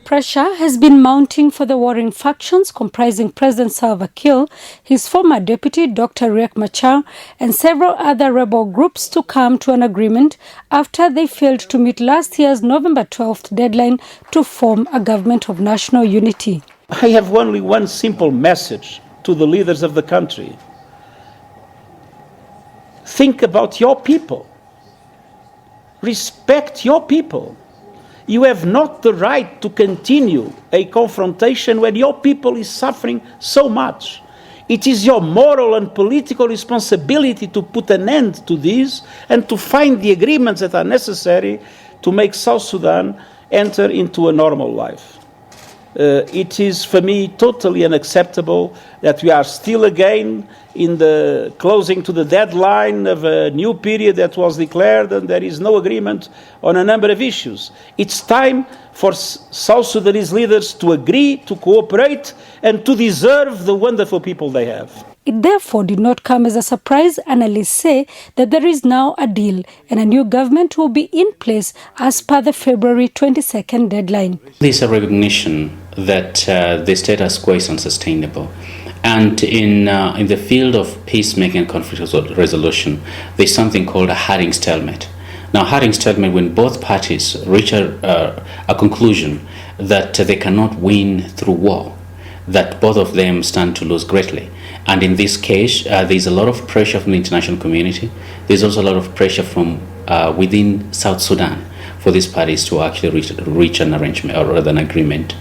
Pressure has been mounting for the warring factions comprising President Salva Kiir, his former deputy Dr. Riek Machar, and several other rebel groups to come to an agreement after they failed to meet last year's November 12th deadline to form a government of national unity. I have only one simple message to the leaders of the country. Think about your people. Respect your people. You have not the right to continue a confrontation when your people is suffering so much. It is your moral and political responsibility to put an end to this and to find the agreements that are necessary to make South Sudan enter into a normal life. It is, for me, totally unacceptable that we are still again in the closing to the deadline of a new period that was declared and there is no agreement on a number of issues. It's time for South Sudanese leaders to agree, to cooperate, and to deserve the wonderful people they have. It therefore did not come as a surprise, analysts say, that there is now a deal and a new government will be in place as per the February 22nd deadline. There's a recognition that the status quo is unsustainable. And in the field of peacemaking and conflict resolution, there's something called a hard stalemate. Now, hard stalemate when both parties reach a conclusion that they cannot win through war, that both of them stand to lose greatly. And in this case, there's a lot of pressure from the international community. There's also a lot of pressure from within South Sudan for these parties to actually reach an arrangement or rather an agreement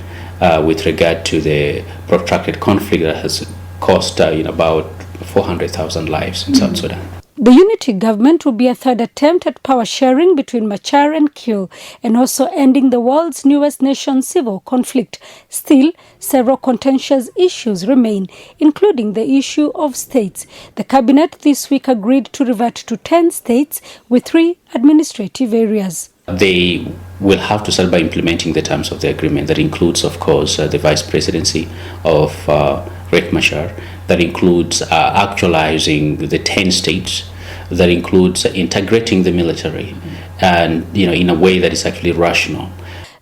with regard to the protracted conflict that has cost about 400,000 lives in South Sudan. The unity government will be a third attempt at power sharing between Machar and Kiir and also ending the world's newest nation's civil conflict. Still, several contentious issues remain, including the issue of states. The cabinet this week agreed to revert to 10 states with 3 administrative areas. They will have to start by implementing the terms of the agreement. That includes, of course, the vice presidency of Riek Machar. That includes actualizing the 10 states. That includes integrating the military, and in a way that is actually rational.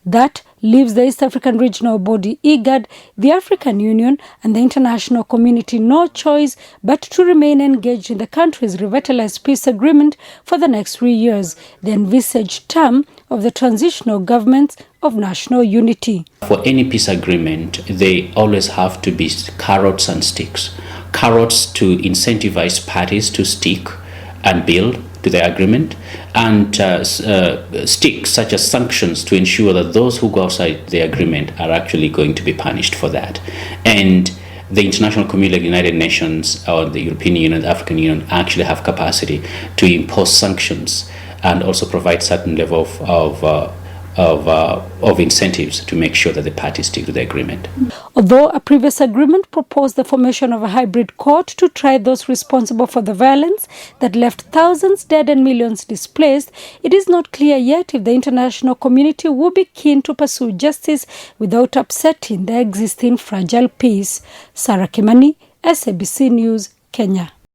That leaves the East African regional body IGAD, the African Union, and the international community no choice but to remain engaged in the country's revitalized peace agreement for the next 3 years, the envisaged term of the transitional government of national unity. For any peace agreement, they always have to be carrots and sticks. Carrots to incentivize parties to stick and build to the agreement, and sticks such as sanctions to ensure that those who go outside the agreement are actually going to be punished for that. And the international community, like the United Nations or the European Union, the African Union, actually have capacity to impose sanctions and also provide certain level of incentives to make sure that the parties stick to the agreement. Although a previous agreement proposed the formation of a hybrid court to try those responsible for the violence that left thousands dead and millions displaced, it is not clear yet if the international community will be keen to pursue justice without upsetting the existing fragile peace. Sarah Kimani, SABC News, Kenya.